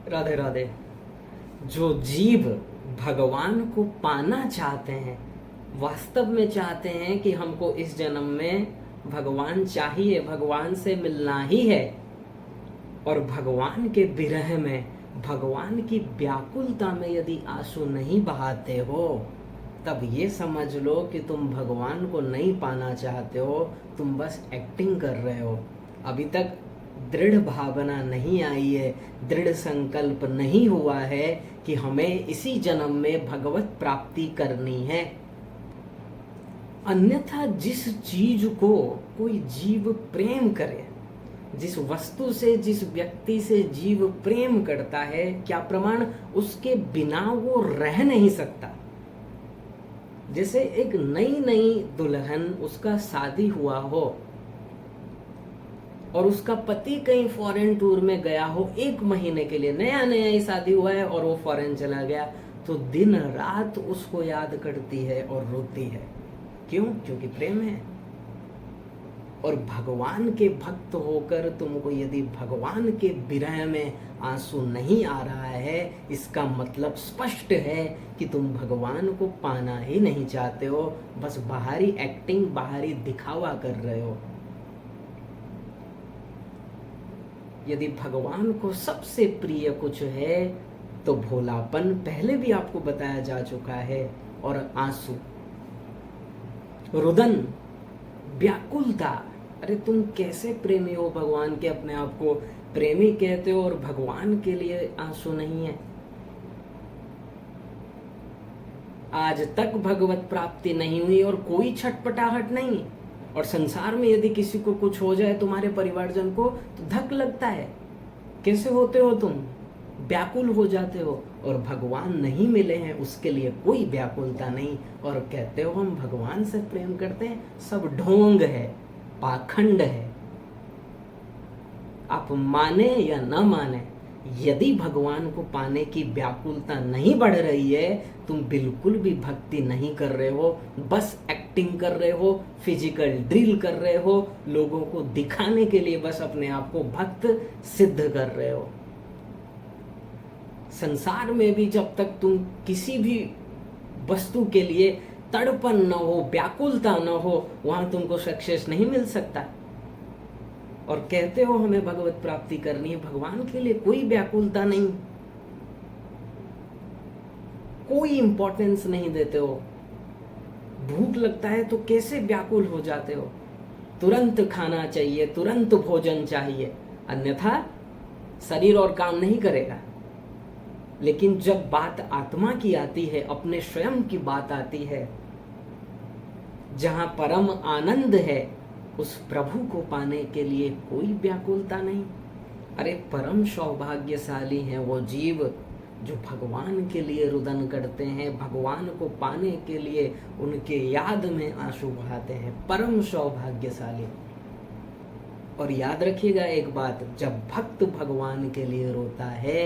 राधे राधे। जो जीव भगवान को पाना चाहते हैं, वास्तव में चाहते हैं कि हमको इस जन्म में भगवान चाहिए, भगवान से मिलना ही है, और भगवान के विरह में, भगवान की व्याकुलता में यदि आंसू नहीं बहाते हो, तब ये समझ लो कि तुम भगवान को नहीं पाना चाहते हो, तुम बस एक्टिंग कर रहे हो। अभी तक दृढ़ भावना नहीं आई है, दृढ़ संकल्प नहीं हुआ है कि हमें इसी जन्म में भगवत प्राप्ति करनी है। अन्यथा जिस चीज को कोई जीव प्रेम करे, जिस वस्तु से, जिस व्यक्ति से जीव प्रेम करता है, क्या प्रमाण उसके बिना वो रह नहीं सकता। जैसे एक नई नई दुल्हन, उसका शादी हुआ हो और उसका पति कहीं फॉरेन टूर में गया हो 1 महीने के लिए, नया नया ही शादी हुआ है और वो फॉरेन चला गया, तो दिन रात उसको याद करती है और रोती है। क्यों? क्योंकि प्रेम है। और भगवान के भक्त होकर तुमको यदि भगवान के विरह में आंसू नहीं आ रहा है, इसका मतलब स्पष्ट है कि तुम भगवान को पाना ही नहीं चाहते हो, बस बाहरी एक्टिंग, बाहरी दिखावा कर रहे हो। यदि भगवान को सबसे प्रिय कुछ है तो भोलापन, पहले भी आपको बताया जा चुका है, और आंसू, रुदन, व्याकुलता। अरे तुम कैसे प्रेमी हो भगवान के, अपने आप को प्रेमी कहते हो और भगवान के लिए आंसू नहीं है। आज तक भगवत प्राप्ति नहीं हुई और कोई छटपटाहट नहीं, और संसार में यदि किसी को कुछ हो जाए, तुम्हारे परिवारजन को, तो धक लगता है। कैसे होते हो तुम? व्याकुल हो जाते हो। और भगवान नहीं मिले हैं, उसके लिए कोई व्याकुलता नहीं, और कहते हो हम भगवान से प्रेम करते हैं। सब ढोंग है, पाखंड है। आप माने या न माने, यदि भगवान को पाने की व्याकुलता नहीं बढ़ रही है, तुम बिल्कुल भी भक्ति नहीं कर रहे हो, बस एक्टिंग कर रहे हो, फिजिकल ड्रिल कर रहे हो, लोगों को दिखाने के लिए बस अपने आप को भक्त सिद्ध कर रहे हो। संसार में भी जब तक तुम किसी भी वस्तु के लिए तड़पन न हो, व्याकुलता न हो, वहां तुमको सक्सेस नहीं मिल सकता। और कहते हो हमें भगवत प्राप्ति करनी है, भगवान के लिए कोई व्याकुलता नहीं, कोई इंपॉर्टेंस नहीं देते हो। भूख लगता है तो कैसे व्याकुल हो जाते हो, तुरंत खाना चाहिए, तुरंत भोजन चाहिए, अन्यथा शरीर और काम नहीं करेगा। लेकिन जब बात आत्मा की आती है, अपने स्वयं की बात आती है, जहां परम आनंद है, उस प्रभु को पाने के लिए कोई व्याकुलता नहीं। अरे परम सौभाग्यशाली हैं वो जीव जो भगवान के लिए रुदन करते हैं, भगवान को पाने के लिए उनके याद में आंसू बहाते हैं, परम सौभाग्यशाली। और याद रखिएगा एक बात, जब भक्त भगवान के लिए रोता है,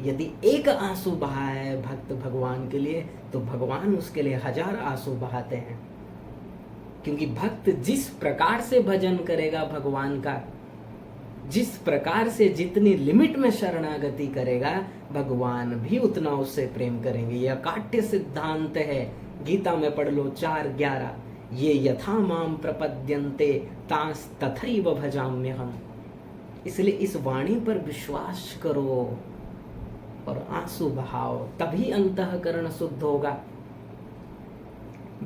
यदि एक आंसू बहा है भक्त भगवान के लिए, तो भगवान उसके लिए 1000 आंसू बहाते हैं। क्योंकि भक्त जिस प्रकार से भजन करेगा भगवान का, जिस प्रकार से जितनी लिमिट में शरणागति करेगा, भगवान भी उतना उससे प्रेम करेंगे। यह काट्य सिद्धांत है, गीता में पढ़ लो 4:11, ये यथा माम प्रपद्यन्ते तांस तथैव भजाम्यहम्। इसलिए इस वाणी पर विश्वास करो और आंसू बहाओ, तभी अंतःकरण शुद्ध होगा।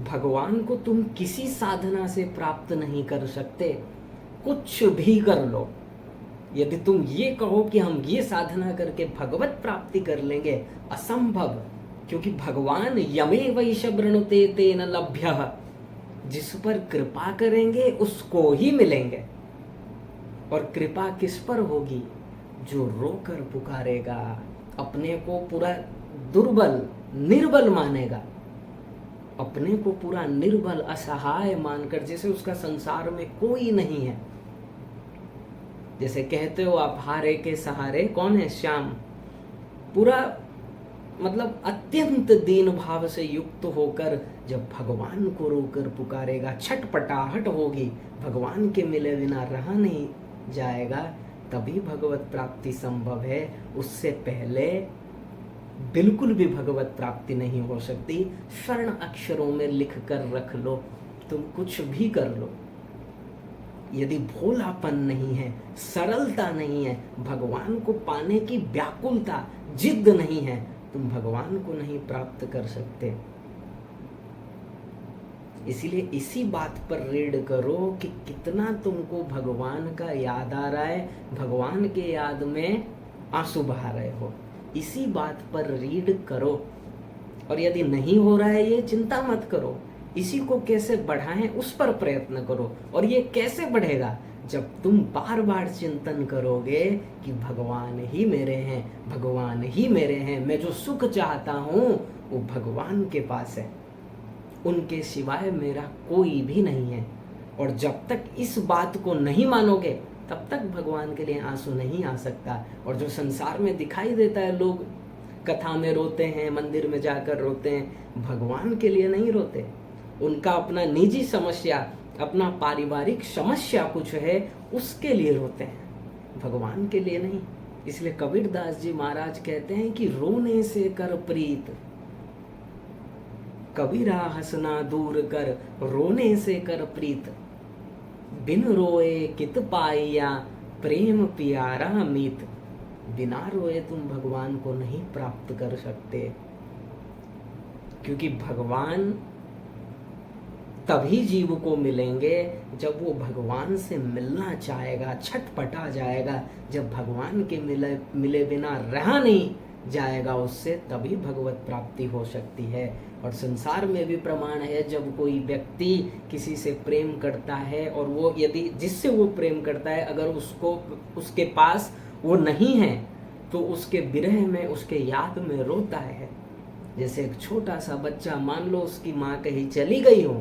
भगवान को तुम किसी साधना से प्राप्त नहीं कर सकते, कुछ भी कर लो। यदि तुम ये कहो कि हम ये साधना करके भगवत प्राप्ति कर लेंगे, असंभव। क्योंकि भगवान यमे वैश वृणुते तेन लभ्यः, जिस पर कृपा करेंगे उसको ही मिलेंगे। और कृपा किस पर होगी? जो रोकर पुकारेगा, अपने को पूरा दुर्बल निर्बल मानेगा, अपने को पूरा निर्बल असहाय मानकर, जैसे उसका संसार में कोई नहीं है। जैसे कहते हो आप, हारे के सहारे कौन है? श्याम। पूरा मतलब अत्यंत दीन भाव से युक्त होकर जब भगवान को रोकर पुकारेगा, छटपटाहट होगी, भगवान के मिले बिना रहा नहीं जाएगा, तभी भगवत प्राप्ति संभव है। उससे पहले बिल्कुल भी भगवत प्राप्ति नहीं हो सकती। स्वर्ण अक्षरों में लिख कर रख लो, तुम कुछ भी कर लो, यदि भोलापन नहीं है, सरलता नहीं है, भगवान को पाने की व्याकुलता, जिद नहीं है, तुम भगवान को नहीं प्राप्त कर सकते। इसलिए इसी बात पर रीड करो कि कितना तुमको भगवान का याद आ रहा है, भगवान के याद में आंसू बहा रहे हो, इसी बात पर रीड करो। और यदि नहीं हो रहा है ये, चिंता मत करो, इसी को कैसे बढ़ाएं उस पर प्रयत्न करो। और ये कैसे बढ़ेगा? जब तुम बार बार चिंतन करोगे कि भगवान ही मेरे हैं, भगवान ही मेरे हैं, मैं जो सुख चाहता हूँ वो भगवान के पास है, उनके सिवाय मेरा कोई भी नहीं है। और जब तक इस बात को नहीं मानोगे तब तक भगवान के लिए आंसू नहीं आ सकता। और जो संसार में दिखाई देता है, लोग कथा में रोते हैं, मंदिर में जाकर रोते हैं, भगवान के लिए नहीं रोते। उनका अपना निजी समस्या, अपना पारिवारिक समस्या कुछ है, उसके लिए रोते हैं, भगवान के लिए नहीं। इसलिए कबीरदास जी महाराज कहते हैं कि रोने से कर प्रीत, कबीरा हंसना दूर कर, रोने से कर प्रीत, बिन रोए कित पाइया, प्रेम प्यारा मीत। बिना रोए तुम भगवान को नहीं प्राप्त कर सकते, क्योंकि भगवान तभी जीव को मिलेंगे जब वो भगवान से मिलना चाहेगा, छटपटा जाएगा। जब भगवान के मिले बिना रहा नहीं जाएगा उससे, तभी भगवत प्राप्ति हो सकती है। और संसार में भी प्रमाण है, जब कोई व्यक्ति किसी से प्रेम करता है और वो यदि जिससे वो प्रेम करता है अगर उसको उसके पास वो नहीं है तो उसके विरह में, उसके याद में रोता है। जैसे एक छोटा सा बच्चा, मान लो उसकी माँ कहीं चली गई हो,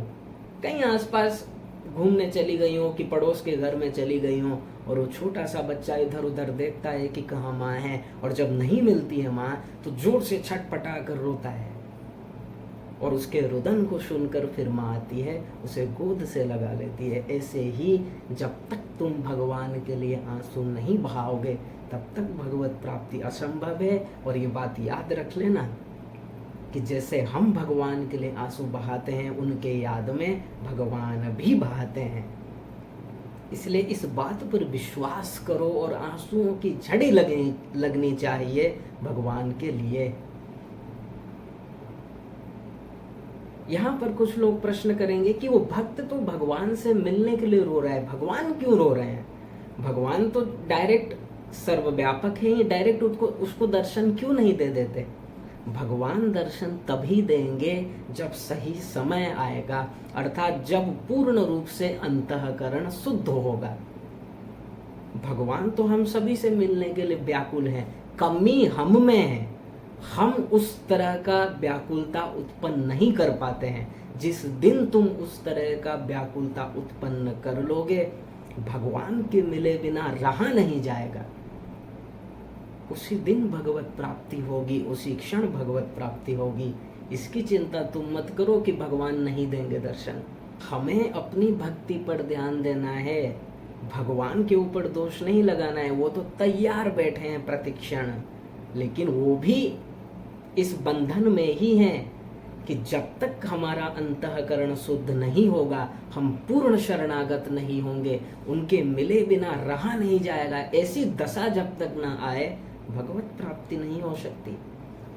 कहीं आसपास घूमने चली गई हो कि पड़ोस के घर में चली गई हो, और वो छोटा सा बच्चा इधर उधर देखता है कि कहाँ माँ है, और जब नहीं मिलती है माँ तो जोर से छटपटा कर रोता है। और उसके रुदन को सुनकर फिर माँ आती है, उसे गोद से लगा लेती है। ऐसे ही जब तक तुम भगवान के लिए आंसू नहीं बहाओगे तब तक भगवत प्राप्ति असंभव है। और ये बात याद रख लेना कि जैसे हम भगवान के लिए आंसू बहाते हैं, उनके याद में भगवान भी बहाते हैं। इसलिए इस बात पर विश्वास करो और आंसुओं की झड़ी लगनी चाहिए भगवान के लिए। यहाँ पर कुछ लोग प्रश्न करेंगे कि वो भक्त तो भगवान से मिलने के लिए रो रहा है, भगवान क्यों रो रहे हैं? भगवान तो डायरेक्ट सर्वव्यापक है, ये डायरेक्ट उसको दर्शन क्यों नहीं दे देते? भगवान दर्शन तभी देंगे जब सही समय आएगा, अर्थात जब पूर्ण रूप से अंतःकरण शुद्ध होगा। भगवान तो हम सभी से मिलने के लिए व्याकुल हैं, कमी हम में है, हम उस तरह का व्याकुलता उत्पन्न नहीं कर पाते हैं। जिस दिन तुम उस तरह का व्याकुलता उत्पन्न कर लोगे, भगवान के मिले बिना रहा नहीं जाएगा, उसी दिन भगवत प्राप्ति होगी, उसी क्षण भगवत प्राप्ति होगी। इसकी चिंता तुम मत करो कि भगवान नहीं देंगे दर्शन। हमें अपनी भक्ति पर ध्यान देना है, भगवान के ऊपर दोष नहीं लगाना है। वो तो तैयार बैठे हैं प्रतिक्षण, लेकिन वो भी इस बंधन में ही हैं कि जब तक हमारा अंतःकरण शुद्ध नहीं होगा, हम पूर्ण शरणागत नहीं होंगे, उनके मिले बिना रहा नहीं जाएगा। ऐसी दशा जब तक ना आए, भगवत प्राप्ति नहीं हो सकती।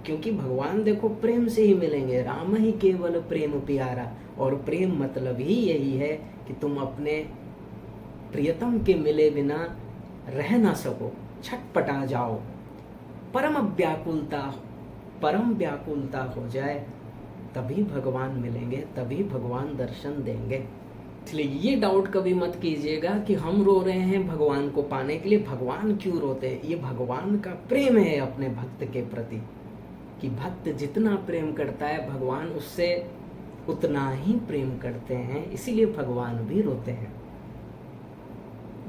क्योंकि भगवान देखो प्रेम से ही मिलेंगे, राम ही केवल प्रेम प्यारा। और प्रेम मतलब ही यही है कि तुम अपने प्रियतम के मिले बिना रह ना सको, छटपटा जाओ, परम व्याकुलता हो जाए, तभी भगवान मिलेंगे, तभी भगवान दर्शन देंगे। इसलिए ये डाउट कभी मत कीजिएगा कि हम रो रहे हैं भगवान को पाने के लिए, भगवान क्यों रोते हैं? ये भगवान का प्रेम है अपने भक्त के प्रति, कि भक्त जितना प्रेम करता है भगवान उससे उतना ही प्रेम करते हैं, इसीलिए भगवान भी रोते हैं।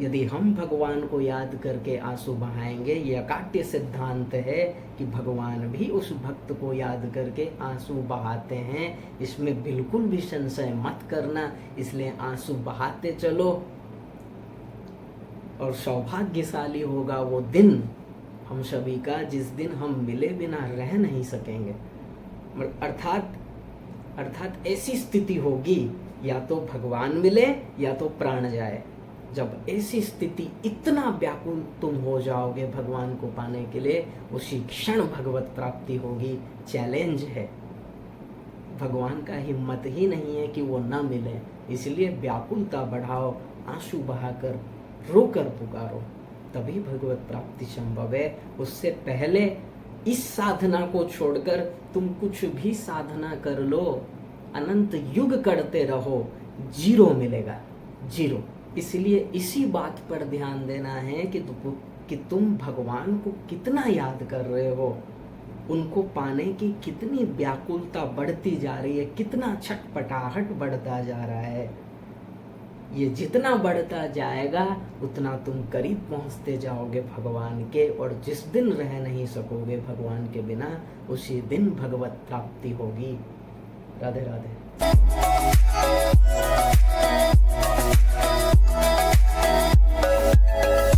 यदि हम भगवान को याद करके आंसू बहाएंगे, ये अकाट्य सिद्धांत है कि भगवान भी उस भक्त को याद करके आंसू बहाते हैं। इसमें बिल्कुल भी संशय मत करना। इसलिए आंसू बहाते चलो, और सौभाग्यशाली होगा वो दिन हम सभी का जिस दिन हम मिले बिना रह नहीं सकेंगे। अर्थात ऐसी स्थिति होगी, या तो भगवान मिले या तो प्राण जाए। जब ऐसी स्थिति इतना व्याकुल तुम हो जाओगे भगवान को पाने के लिए, उसी क्षण भगवत प्राप्ति होगी। चैलेंज है, भगवान का हिम्मत ही नहीं है कि वो ना मिले, इसलिए व्याकुलता बढ़ाओ, आंसू बहाकर रोकर पुकारो, तभी भगवत प्राप्ति संभव है। उससे पहले इस साधना को छोड़कर तुम कुछ भी साधना कर लो, अनंत युग करते रहो, जीरो मिलेगा, जीरो। इसलिए इसी बात पर ध्यान देना है कि तुम भगवान को कितना याद कर रहे हो, उनको पाने की कितनी व्याकुलता बढ़ती जा रही है, कितना छटपटाहट बढ़ता जा रहा है। ये जितना बढ़ता जाएगा उतना तुम करीब पहुंचते जाओगे भगवान के, और जिस दिन रह नहीं सकोगे भगवान के बिना, उसी दिन भगवत प्राप्ति होगी। राधे राधे।